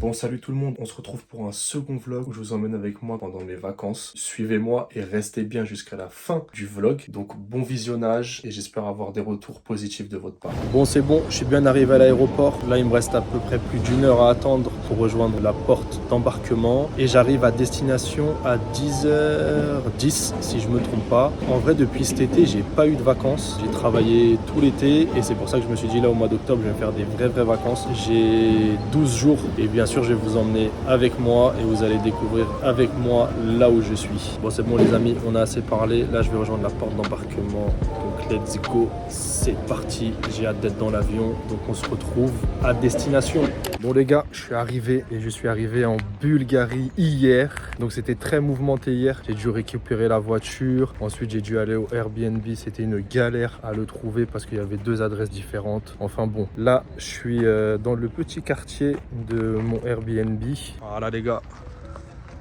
Bon, salut tout le monde, on se retrouve pour un second vlog où je vous emmène avec moi pendant mes vacances. Suivez-moi et restez bien jusqu'à la fin du vlog. Donc bon visionnage et j'espère avoir des retours positifs de votre part. Bon, c'est bon, je suis bien arrivé à l'aéroport. Là, il me reste à peu près plus d'une heure à attendre pour rejoindre la porte d'embarquement. Et j'arrive à destination à 10h10 si je me trompe pas. En vrai, depuis cet été, j'ai pas eu de vacances. J'ai travaillé tout l'été et c'est pour ça que je me suis dit là au mois d'octobre, je vais faire des vraies vacances. J'ai 12 jours et bien sûr je vais vous emmener avec moi et vous allez découvrir avec moi là où je suis. Bon, c'est bon les amis, on a assez parlé. Là je vais rejoindre la porte d'embarquement, donc let's go, c'est parti. J'ai hâte d'être dans l'avion, donc on se retrouve à destination. Bon les gars, je suis arrivé et je suis arrivé en Bulgarie hier, donc c'était très mouvementé hier. J'ai dû récupérer la voiture, ensuite j'ai dû aller au Airbnb, c'était une galère à le trouver parce qu'il y avait deux adresses différentes. Enfin bon, là je suis dans le petit quartier de mon Airbnb. Voilà les gars,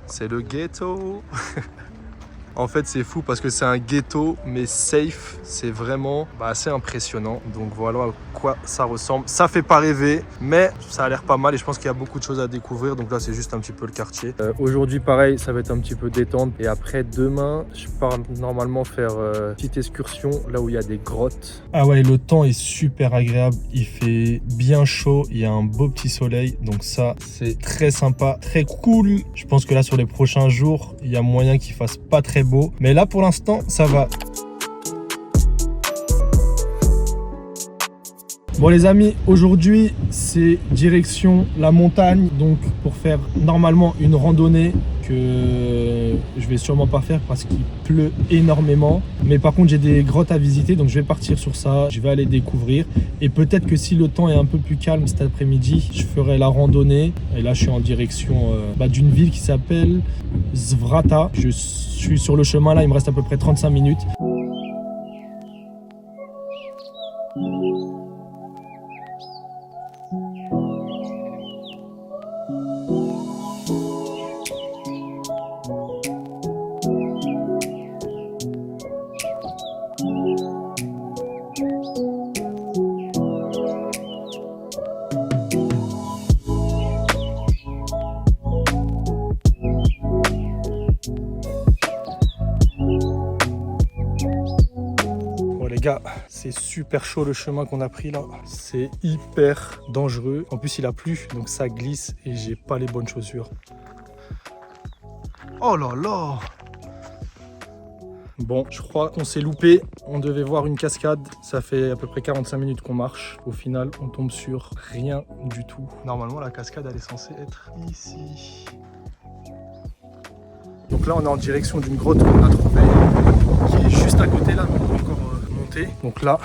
c'est le ghetto. En fait c'est fou parce que c'est un ghetto mais safe, c'est vraiment assez impressionnant. Donc voilà à quoi ça ressemble. Ça fait pas rêver mais ça a l'air pas mal et je pense qu'il y a beaucoup de choses à découvrir. Donc là c'est juste un petit peu le quartier. Aujourd'hui pareil, ça va être un petit peu détente et après demain je pars normalement faire une petite excursion là où il y a des grottes. Ah ouais, le temps est super agréable, il fait bien chaud, il y a un beau petit soleil, donc ça c'est très sympa, très cool. Je pense que là sur les prochains jours il y a moyen qu'il fasse pas très beau, mais là pour l'instant ça va. Bon les amis, aujourd'hui c'est direction la montagne, donc pour faire normalement une randonnée que je vais sûrement pas faire parce qu'il pleut énormément, mais par contre j'ai des grottes à visiter, donc je vais partir sur ça, je vais aller découvrir et peut-être que si le temps est un peu plus calme cet après-midi, je ferai la randonnée. Et là je suis en direction d'une ville qui s'appelle Zvrata. Je suis sur le chemin là, il me reste à peu près 35 minutes. C'est super chaud le chemin qu'on a pris là, c'est hyper dangereux. En plus il a plu donc ça glisse et j'ai pas les bonnes chaussures. Oh là là. Bon, je crois qu'on s'est loupé, on devait voir une cascade, ça fait à peu près 45 minutes qu'on marche. Au final on tombe sur rien du tout. Normalement la cascade elle est censée être ici. Donc là on est en direction d'une grotte qu'on a trouvée qui est juste à côté là, mais on peut encore monter. Donc là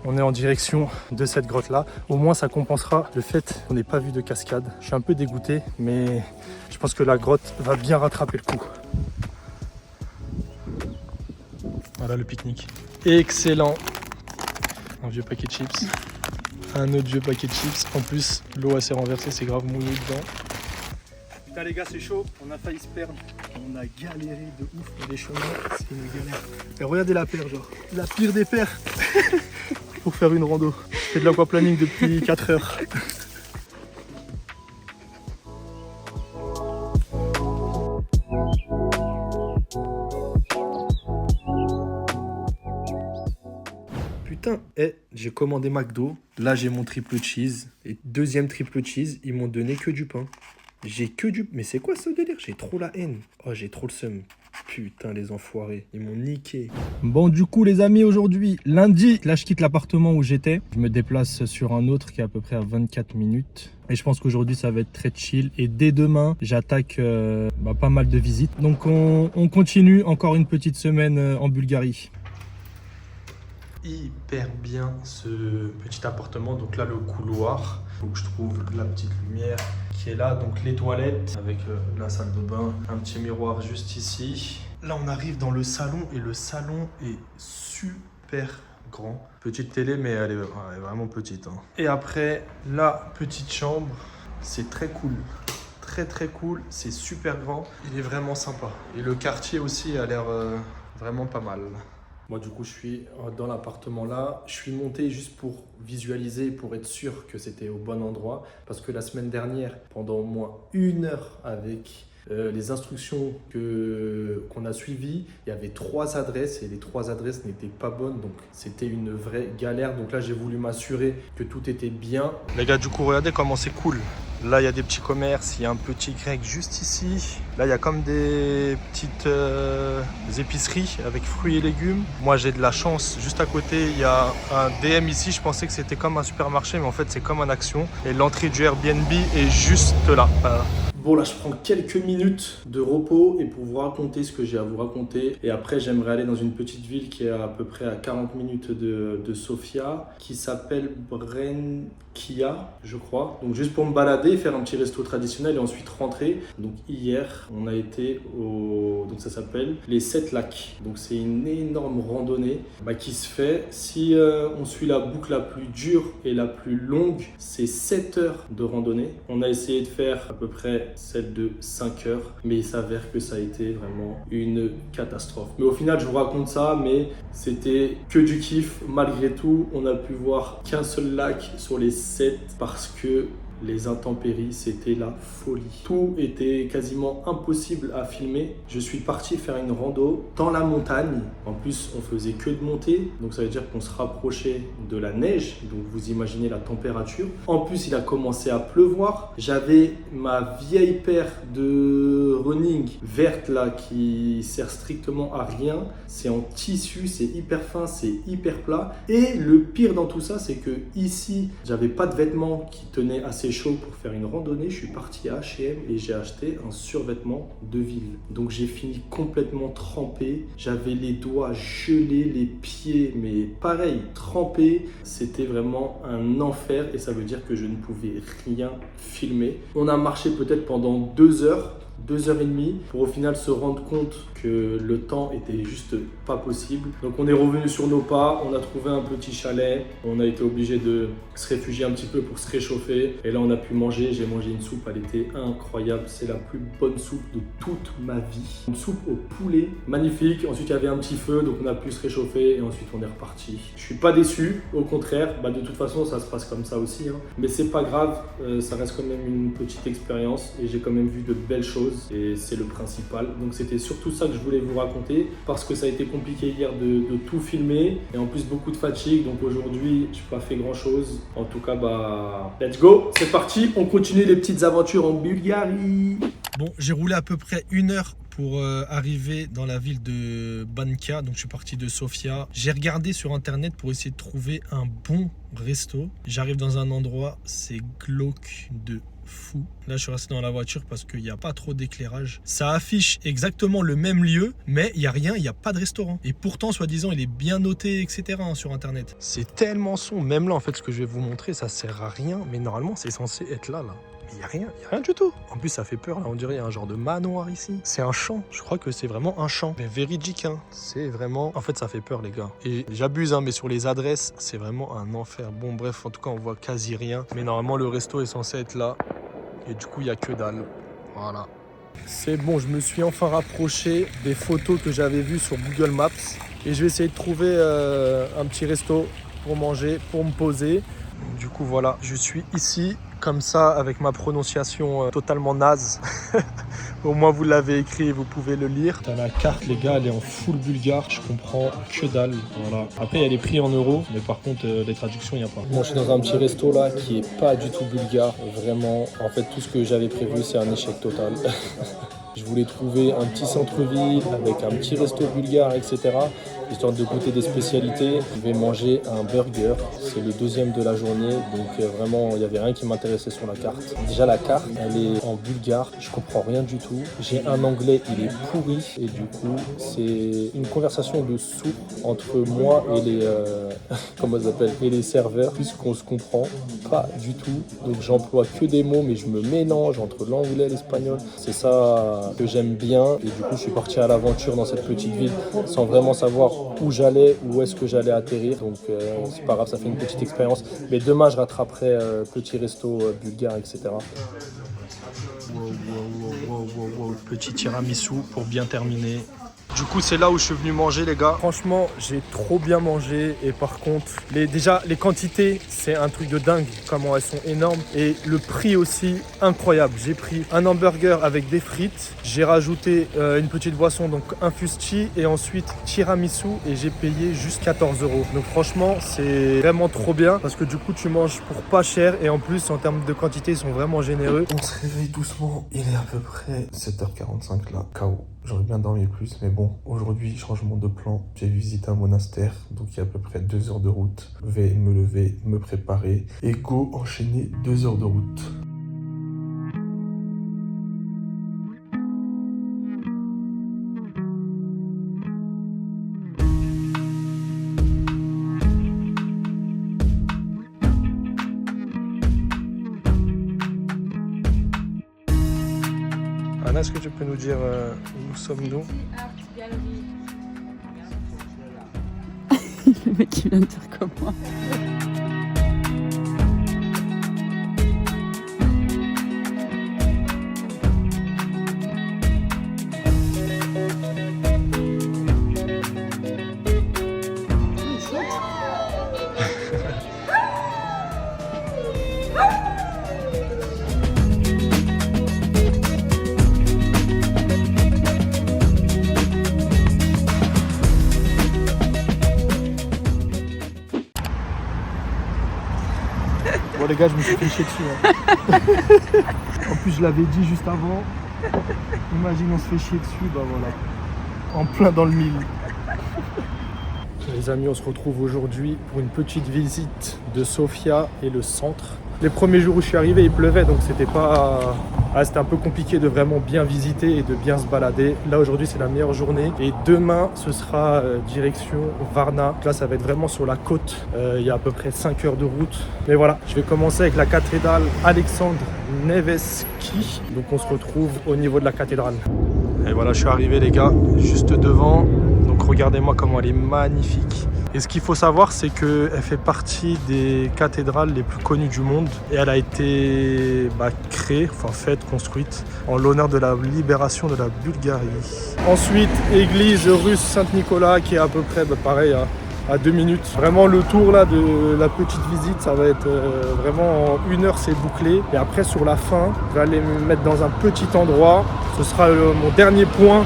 on est en direction de cette grotte là. Au moins ça compensera le fait qu'on n'ait pas vu de cascade. Je suis un peu dégoûté mais je pense que la grotte va bien rattraper le coup. Voilà le pique-nique. Excellent. Un vieux paquet de chips. Un autre vieux paquet de chips. En plus l'eau elle s'est renversée, c'est grave mouillé dedans. Putain les gars c'est chaud, on a failli se perdre. On a galéré de ouf dans les chemins, c'est une galère. Et regardez la paire, genre, la pire des paires pour faire une rando. Je fais de l'aquaplaning depuis 4 heures. Putain, j'ai commandé McDo, là j'ai mon triple cheese. Et deuxième triple cheese, ils m'ont donné que du pain. J'ai que du... Mais c'est quoi ce délire? J'ai trop la haine. Oh, j'ai trop le seum. Putain, les enfoirés. Ils m'ont niqué. Bon, du coup, les amis, aujourd'hui, lundi, là, je quitte l'appartement où j'étais. Je me déplace sur un autre qui est à peu près à 24 minutes. Et je pense qu'aujourd'hui, ça va être très chill. Et dès demain, j'attaque pas mal de visites. Donc, on continue encore une petite semaine en Bulgarie. Hyper bien ce petit appartement. Donc là, le couloir. Faut que je trouve la petite lumière qui est là, donc les toilettes avec la salle de bain, un petit miroir juste ici. Là on arrive dans le salon et le salon est super grand. Petite télé mais elle est vraiment petite. Et après la petite chambre, c'est très cool. Très cool, c'est super grand, il est vraiment sympa. Et le quartier aussi a l'air vraiment pas mal. Moi, du coup, je suis dans l'appartement là. Je suis monté juste pour visualiser, pour être sûr que c'était au bon endroit. Parce que la semaine dernière, pendant au moins 1 heure avec les instructions qu'on a suivies, il y avait 3 adresses et les 3 adresses n'étaient pas bonnes. Donc, c'était une vraie galère. Donc là, j'ai voulu m'assurer que tout était bien. Les gars, du coup, regardez comment c'est cool. Là, il y a des petits commerces, il y a un petit grec juste ici. Là, il y a comme des petites épiceries avec fruits et légumes. Moi, j'ai de la chance. Juste à côté, il y a un DM ici. Je pensais que c'était comme un supermarché, mais en fait, c'est comme un Action. Et l'entrée du Airbnb est juste là. Voilà. Bon, là, je prends quelques minutes de repos et pour vous raconter ce que j'ai à vous raconter. Et après, j'aimerais aller dans une petite ville qui est à peu près à 40 minutes de Sofia, qui s'appelle Brenkia, je crois. Donc, juste pour me balader, faire un petit resto traditionnel et ensuite rentrer. Donc, hier, on a été au... Donc, ça s'appelle les 7 lacs. Donc, c'est une énorme randonnée qui se fait. Si on suit la boucle la plus dure et la plus longue, c'est 7 heures de randonnée. On a essayé de faire à peu près celle de 5 heures, mais il s'avère que ça a été vraiment une catastrophe. Mais au final, je vous raconte ça, mais c'était que du kiff. Malgré tout, on n'a pu voir qu'un seul lac sur les 7 parce que les intempéries, c'était la folie. Tout était quasiment impossible à filmer. Je suis parti faire une rando dans la montagne. En plus, on faisait que de monter. Donc ça veut dire qu'on se rapprochait de la neige. Donc vous imaginez la température. En plus, il a commencé à pleuvoir. J'avais ma vieille paire de running verte là qui sert strictement à rien. C'est en tissu, c'est hyper fin, c'est hyper plat. Et le pire dans tout ça, c'est que ici, j'avais pas de vêtements qui tenaient assez chaud pour faire une randonnée. Je suis parti à H&M et j'ai acheté un survêtement de ville. Donc j'ai fini complètement trempé. J'avais les doigts gelés, les pieds, mais pareil, trempés. C'était vraiment un enfer et ça veut dire que je ne pouvais rien filmer. On a marché peut-être pendant 2 heures. 2 heures et demie pour au final se rendre compte que le temps était juste pas possible. Donc on est revenu sur nos pas, on a trouvé un petit chalet, on a été obligé de se réfugier un petit peu pour se réchauffer et là on a pu manger. J'ai mangé une soupe, elle était incroyable, c'est la plus bonne soupe de toute ma vie. Une soupe au poulet, magnifique. Ensuite il y avait un petit feu donc on a pu se réchauffer et ensuite on est reparti. Je suis pas déçu, au contraire, de toute façon ça se passe comme ça aussi, hein. Mais c'est pas grave, ça reste quand même une petite expérience et j'ai quand même vu de belles choses. Et c'est le principal. Donc c'était surtout ça que je voulais vous raconter parce que ça a été compliqué hier de tout filmer et en plus beaucoup de fatigue. Donc aujourd'hui, je n'ai pas fait grand chose. En tout cas, let's go, c'est parti. On continue les petites aventures en Bulgarie. Bon, j'ai roulé à peu près 1 heure pour arriver dans la ville de Banka. Donc je suis parti de Sofia. J'ai regardé sur internet pour essayer de trouver un bon resto. J'arrive dans un endroit, c'est glauque de fou. Là, je suis resté dans la voiture parce qu'il n'y a pas trop d'éclairage. Ça affiche exactement le même lieu, mais il n'y a rien, il n'y a pas de restaurant. Et pourtant, soi-disant, il est bien noté, etc. sur Internet. C'est tellement sombre. Même là, en fait, ce que je vais vous montrer, ça sert à rien. Mais normalement, c'est censé être là. Mais il n'y a rien du tout. En plus, ça fait peur. Là, on dirait qu'il y a un genre de manoir ici. C'est un champ. Je crois que c'est vraiment un champ. Mais véridique, hein. C'est vraiment... En fait, ça fait peur, les gars. Et j'abuse, hein, mais sur les adresses, c'est vraiment un enfer. Bon, bref, en tout cas, on voit quasi rien. Mais normalement, le resto est censé être là. Et du coup, il n'y a que dalle. Voilà. C'est bon, je me suis enfin rapproché des photos que j'avais vues sur Google Maps. Et je vais essayer de trouver un petit resto pour manger, pour me poser. Du coup, voilà, je suis ici, comme ça, avec ma prononciation totalement naze. Au moins, vous l'avez écrit et vous pouvez le lire. T'as la carte, les gars, elle est en full bulgare. Je comprends que dalle. Voilà. Après, il y a les prix en euros, mais par contre, les traductions, il n'y a pas. Bon, je suis dans un petit resto là qui est pas du tout bulgare. Vraiment, en fait, tout ce que j'avais prévu, c'est un échec total. Je voulais trouver un petit centre-ville avec un petit resto bulgare, etc. Histoire de goûter des spécialités. Je vais manger un burger. C'est le deuxième de la journée. Donc vraiment, il n'y avait rien qui m'intéressait sur la carte. Déjà, la carte, elle est en bulgare. Je comprends rien du tout. J'ai un anglais, il est pourri. Et du coup, c'est une conversation de sourds entre moi et les... comment ça s'appelle, et les serveurs. Puisqu'on se comprend pas du tout. Donc j'emploie que des mots, mais je me mélange entre l'anglais et l'espagnol. C'est ça que j'aime bien et du coup je suis parti à l'aventure dans cette petite ville sans vraiment savoir où j'allais, où est-ce que j'allais atterrir, donc c'est pas grave, ça fait une petite expérience, mais demain je rattraperai petit resto bulgare, etc. Wow, petit tiramisu pour bien terminer. Du coup, c'est là où je suis venu manger, les gars. Franchement, j'ai trop bien mangé. Et par contre, déjà, les quantités, c'est un truc de dingue. Comment elles sont énormes. Et le prix aussi, incroyable. J'ai pris un hamburger avec des frites. J'ai rajouté une petite boisson, donc un fusti. Et ensuite, tiramisu. Et j'ai payé juste 14 €. Donc franchement, c'est vraiment trop bien. Parce que du coup, tu manges pour pas cher. Et en plus, en termes de quantité, ils sont vraiment généreux. On se réveille doucement. Il est à peu près 7h45 là. KO. J'aurais bien dormi plus, mais bon, aujourd'hui, changement de plan. J'ai visité un monastère, donc il y a à peu près 2 heures de route. Je vais me lever, me préparer et go enchaîner 2 heures de route. Anna, est-ce que tu peux nous dire où sommes-nous? Le mec qui vient de dire comme moi. Bon les gars, je me suis fait chier dessus. Hein. En plus, je l'avais dit juste avant. Imagine, on se fait chier dessus, bah voilà. En plein dans le mille. Les amis, on se retrouve aujourd'hui pour une petite visite de Sofia et le centre. Les premiers jours où je suis arrivé, il pleuvait, donc c'était pas... c'était un peu compliqué de vraiment bien visiter et de bien se balader. Là, aujourd'hui, c'est la meilleure journée. Et demain, ce sera direction Varna. Là, ça va être vraiment sur la côte. Il y a à peu près 5 heures de route. Mais voilà, je vais commencer avec la cathédrale Alexandre Nevski. Donc, on se retrouve au niveau de la cathédrale. Et voilà, je suis arrivé, les gars, juste devant. Donc, regardez-moi comment elle est magnifique. Et ce qu'il faut savoir, c'est qu'elle fait partie des cathédrales les plus connues du monde. Et elle a été créée, faite, construite, en l'honneur de la libération de la Bulgarie. Ensuite, église russe Saint-Nicolas, qui est à peu près pareil, à 2 minutes. Vraiment, le tour là, de la petite visite, ça va être vraiment en 1 heure, c'est bouclé. Et après, sur la fin, je vais aller me mettre dans un petit endroit. Ce sera mon dernier point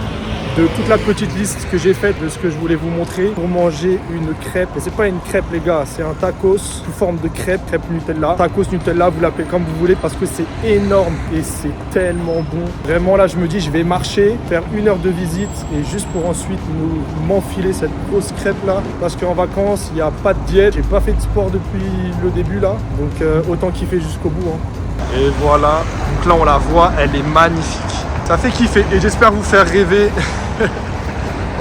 de toute la petite liste que j'ai faite de ce que je voulais vous montrer pour manger une crêpe. Et c'est pas une crêpe, les gars, c'est un tacos sous forme de crêpe Nutella. Tacos Nutella, vous l'appelez comme vous voulez, parce que c'est énorme et c'est tellement bon. Vraiment, là, je me dis, je vais marcher, faire 1 heure de visite et juste pour ensuite m'enfiler cette grosse crêpe là. Parce qu'en vacances, il n'y a pas de diète. J'ai pas fait de sport depuis le début là. Donc autant kiffer jusqu'au bout. Hein. Et voilà, donc là on la voit, elle est magnifique. Ça fait kiffer et j'espère vous faire rêver.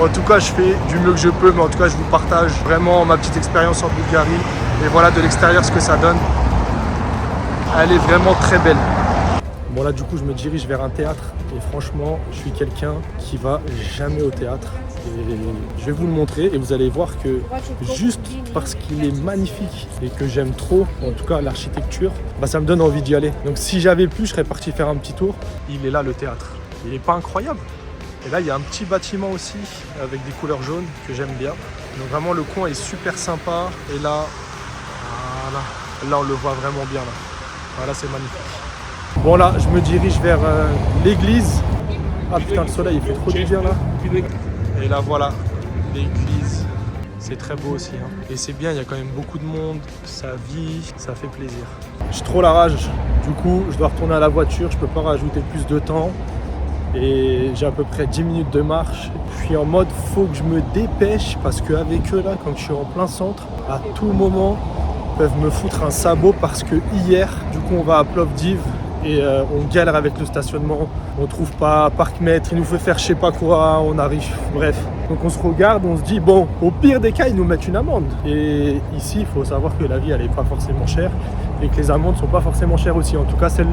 En tout cas, je fais du mieux que je peux, mais en tout cas, je vous partage vraiment ma petite expérience en Bulgarie. Et voilà de l'extérieur ce que ça donne. Elle est vraiment très belle. Bon là, du coup, je me dirige vers un théâtre. Et franchement, je suis quelqu'un qui va jamais au théâtre. Et je vais vous le montrer et vous allez voir que juste parce qu'il est magnifique et que j'aime trop, en tout cas l'architecture, ça me donne envie d'y aller. Donc si j'avais pu, je serais parti faire un petit tour. Il est là, le théâtre. Il n'est pas incroyable? Et là, il y a un petit bâtiment aussi avec des couleurs jaunes que j'aime bien. Donc vraiment, le coin est super sympa. Et là, voilà. Là, on le voit vraiment bien. Là. Voilà, c'est magnifique. Bon, là, je me dirige vers l'église. Ah putain, le soleil, il fait trop du bien là. Et là, voilà, l'église. C'est très beau aussi. Hein. Et c'est bien, il y a quand même beaucoup de monde. Ça vit, ça fait plaisir. J'ai trop la rage. Du coup, je dois retourner à la voiture. Je peux pas rajouter plus de temps. Et j'ai à peu près 10 minutes de marche. Je suis en mode faut que je me dépêche parce qu'avec eux là, quand je suis en plein centre, à tout moment, ils peuvent me foutre un sabot parce que hier, du coup on va à Plovdiv et on galère avec le stationnement. On trouve pas parc-mètre, il nous fait faire je sais pas quoi, on arrive, bref. Donc on se regarde, on se dit bon, au pire des cas, ils nous mettent une amende. Et ici, il faut savoir que la vie elle est pas forcément chère et que les amendes sont pas forcément chères aussi. En tout cas, celle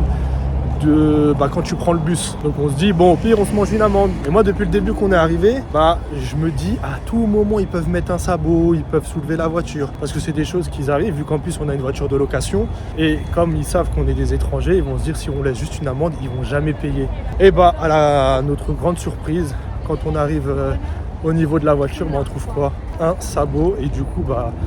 quand tu prends le bus. Donc on se dit bon, au pire on se mange une amende. Et moi depuis le début qu'on est arrivé, je me dis à tout moment ils peuvent mettre un sabot, ils peuvent soulever la voiture parce que c'est des choses qui arrivent vu qu'en plus on a une voiture de location et comme ils savent qu'on est des étrangers, ils vont se dire si on laisse juste une amende, ils vont jamais payer. Et à notre grande surprise, quand on arrive au niveau de la voiture, on trouve quoi? Un sabot. Et du coup,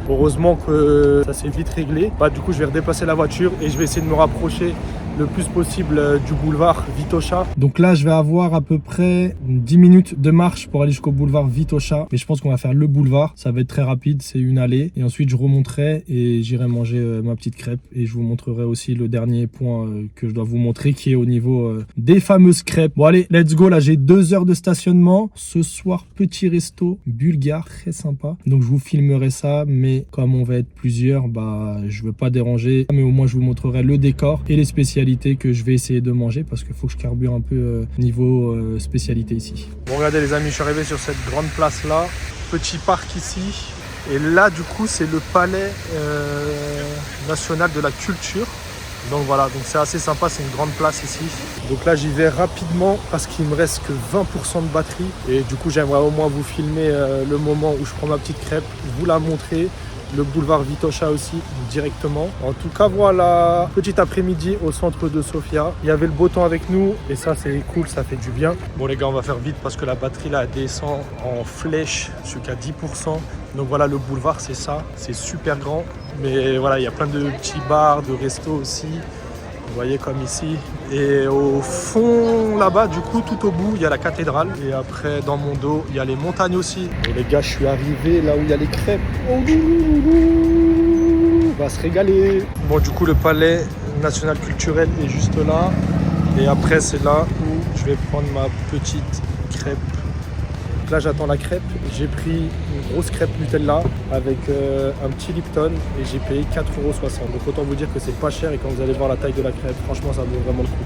heureusement que ça s'est vite réglé. Du coup, je vais redéplacer la voiture et je vais essayer de me rapprocher le plus possible du boulevard Vitosha. Donc là, je vais avoir à peu près 10 minutes de marche pour aller jusqu'au boulevard Vitosha. Mais je pense qu'on va faire le boulevard. Ça va être très rapide, c'est une allée. Et ensuite, je remonterai et j'irai manger ma petite crêpe. Et je vous montrerai aussi le dernier point que je dois vous montrer, qui est au niveau des fameuses crêpes. Bon, allez, let's go. Là, j'ai 2 heures de stationnement. Ce soir, petit resto bulgare, très sympa. Donc, je vous filmerai ça. Mais comme on va être plusieurs, je veux pas déranger. Mais au moins, je vous montrerai le décor et les spécialités que je vais essayer de manger parce qu'il faut que je carbure un peu niveau spécialité ici. Bon, regardez les amis, je suis arrivé sur cette grande place là, petit parc ici, et là du coup c'est le palais national de la culture. Donc voilà, donc c'est assez sympa, c'est une grande place ici. Donc là j'y vais rapidement parce qu'il me reste que 20% de batterie et du coup j'aimerais au moins vous filmer le moment où je prends ma petite crêpe, vous la montrer. Le boulevard Vitosha aussi directement. En tout cas voilà, petit après-midi au centre de Sofia. Il y avait le beau temps avec nous et ça c'est cool, ça fait du bien. Bon les gars, on va faire vite parce que la batterie là descend en flèche jusqu'à 10%. Donc voilà, le boulevard c'est ça, c'est super grand. Mais voilà, il y a plein de petits bars, de restos aussi. Vous voyez comme ici. Et au fond là-bas, du coup, tout au bout, il y a la cathédrale. Et après, dans mon dos, il y a les montagnes aussi. Et les gars, je suis arrivé là où il y a les crêpes. Oh, on va se régaler. Bon, du coup, le palais national culturel est juste là. Et après, c'est là où je vais prendre ma petite crêpe. Donc là, j'attends la crêpe. J'ai pris une grosse crêpe Nutella avec un petit Lipton et j'ai payé 4,60 €. Donc autant vous dire que c'est pas cher et quand vous allez voir la taille de la crêpe, franchement, ça vaut vraiment le coup.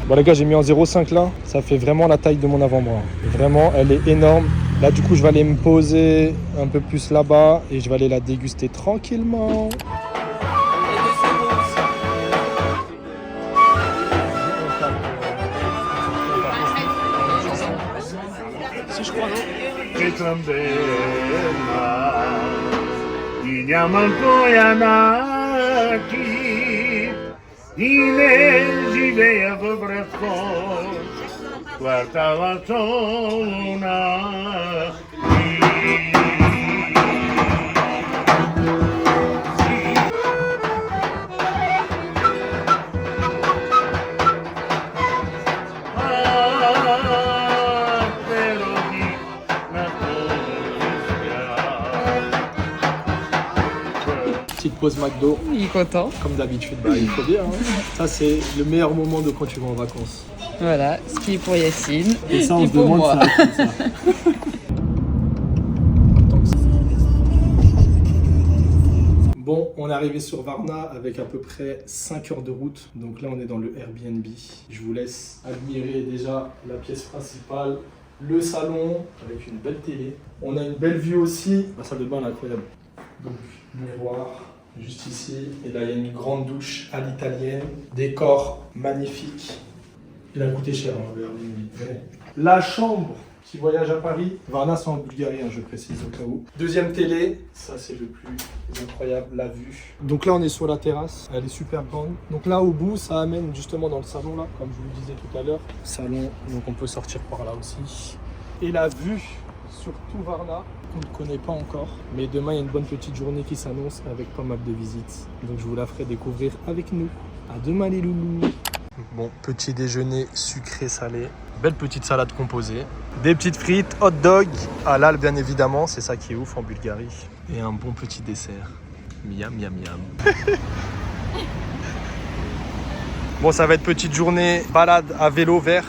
Bon les gars, j'ai mis en 0,5 là. Ça fait vraiment la taille de mon avant-bras. Vraiment, elle est énorme. Là, du coup, je vais aller me poser un peu plus là-bas et je vais aller la déguster tranquillement. Si je crois, non? Petite pause McDo. Il est content. Comme d'habitude, il faut dire. Hein. Ça, c'est le meilleur moment de quand tu vas en vacances. Voilà, ce qui est pour Yacine. Et ça, on se pour demande moi. ça. Bon, on est arrivé sur Varna avec à peu près 5 heures de route. Donc là, on est dans le Airbnb. Je vous laisse admirer déjà la pièce principale, le salon avec une belle télé. On a une belle vue aussi. La salle de bain est incroyable. Donc, miroir juste ici. Et là, il y a une grande douche à l'italienne. Décor magnifique. Il a coûté cher, hein, le Airbnb. La chambre qui voyage à Paris. Varna, c'est en Bulgarie, hein, je précise au cas où. Deuxième télé. Ça, c'est le plus incroyable, la vue. Donc là, on est sur la terrasse. Elle est super grande. Donc là, au bout, ça amène justement dans le salon, là, comme je vous le disais tout à l'heure. Salon, donc on peut sortir par là aussi. Et la vue sur tout Varna, qu'on ne connaît pas encore. Mais demain, il y a une bonne petite journée qui s'annonce avec pas mal de visites. Donc je vous la ferai découvrir avec nous. À demain les loulous. Bon, petit déjeuner sucré salé. Belle petite salade composée. Des petites frites, hot dog, halal bien évidemment, c'est ça qui est ouf en Bulgarie. Et un bon petit dessert. Miam, miam, miam. Bon, ça va être petite journée balade à vélo vert.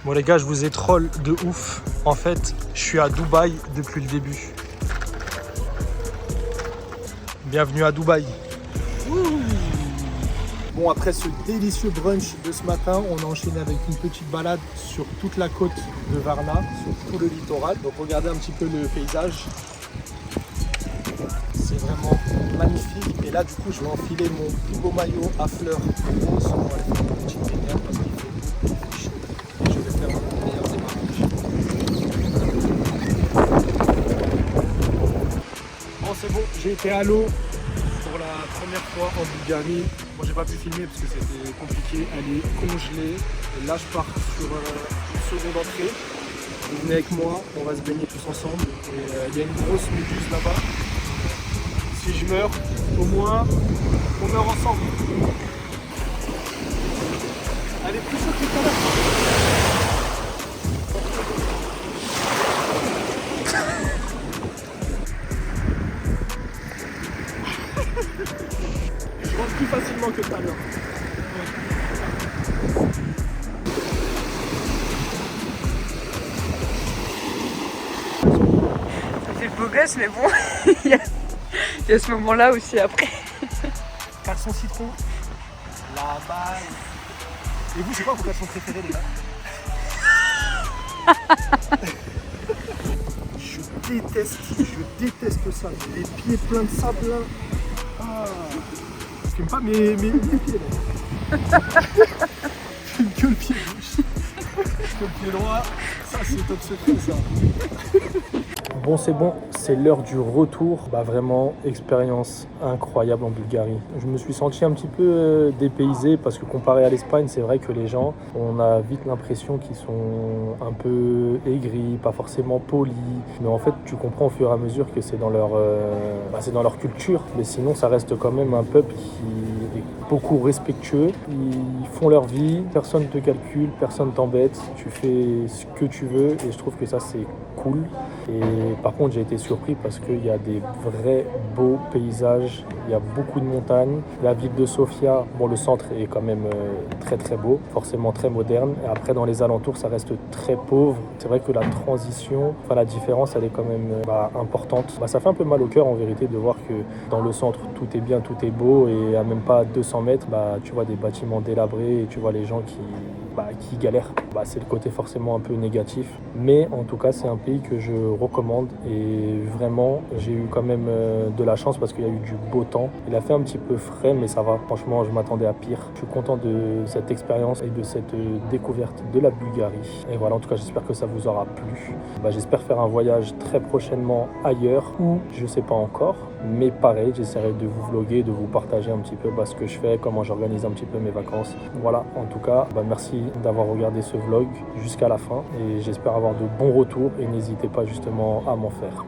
Bon les gars, je vous ai troll de ouf. En fait, je suis à Dubaï depuis le début. Bienvenue à Dubaï. Bon, après ce délicieux brunch de ce matin, on a enchaîné avec une petite balade sur toute la côte de Varna, sur tout le littoral. Donc regardez un petit peu le paysage. C'est vraiment magnifique. Et là, du coup, je vais enfiler mon plus beau maillot à fleurs rose. On va aller faire une petite baignade parce qu'il fait beau, il fait chaud. Et je vais faire mon meilleur démarrage. Bon, c'est bon, j'ai été à l'eau pour la première fois en Bulgarie. Moi, j'ai pas pu filmer parce que c'était compliqué. Elle est congelée. Et là, je pars sur une seconde entrée. Vous venez avec moi, on va se baigner tous ensemble. Et il y a une grosse méduse là-bas. Si je meurs, au moins, on meurt ensemble. Elle est plus chaude que tout à l'heure. Je rentre plus facilement que tout à l'heure. Ça fait beau gosse, mais bon, il y a ce moment-là aussi après. Caleçon citron, la balle. Et vous, c'est quoi vos caleçons préférés, les gars? Je déteste ça. Les pieds pleins de sable là. Ah. Je filme pas mes pieds là. Je filme que le pied gauche. Que le pied droit. Ça, c'est top secret ça. Bon, c'est bon, c'est l'heure du retour. Vraiment, expérience incroyable en Bulgarie. Je me suis senti un petit peu dépaysé parce que comparé à l'Espagne, c'est vrai que les gens, on a vite l'impression qu'ils sont un peu aigris, pas forcément polis. Mais en fait, tu comprends au fur et à mesure que c'est dans leur culture. Mais sinon, ça reste quand même un peuple qui est beaucoup respectueux. Ils font leur vie, personne ne te calcule, personne ne t'embête. Tu fais ce que tu veux et je trouve que ça, c'est cool. Et par contre, j'ai été surpris parce qu'il y a des vrais beaux paysages, il y a beaucoup de montagnes. La ville de Sofia, bon, le centre est quand même très très beau, forcément très moderne. Et après, dans les alentours, ça reste très pauvre. C'est vrai que la différence, elle est quand même importante. Ça fait un peu mal au cœur en vérité de voir que dans le centre, tout est bien, tout est beau et à même pas 200 mètres, tu vois des bâtiments délabrés et tu vois les gens qui galèrent. C'est le côté forcément un peu négatif. Mais en tout cas, c'est un pays que je recommande et vraiment, j'ai eu quand même de la chance parce qu'il y a eu du beau temps. Il a fait un petit peu frais, mais ça va. Franchement, je m'attendais à pire. Je suis content de cette expérience et de cette découverte de la Bulgarie. Et voilà, en tout cas, j'espère que ça vous aura plu. J'espère faire un voyage très prochainement ailleurs ou je sais pas encore. Mais pareil, j'essaierai de vous vlogger, de vous partager un petit peu ce que je fais, comment j'organise un petit peu mes vacances. Voilà, en tout cas, merci d'avoir regardé ce vlog jusqu'à la fin et j'espère avoir de bons retours et n'hésitez pas justement à m'en faire.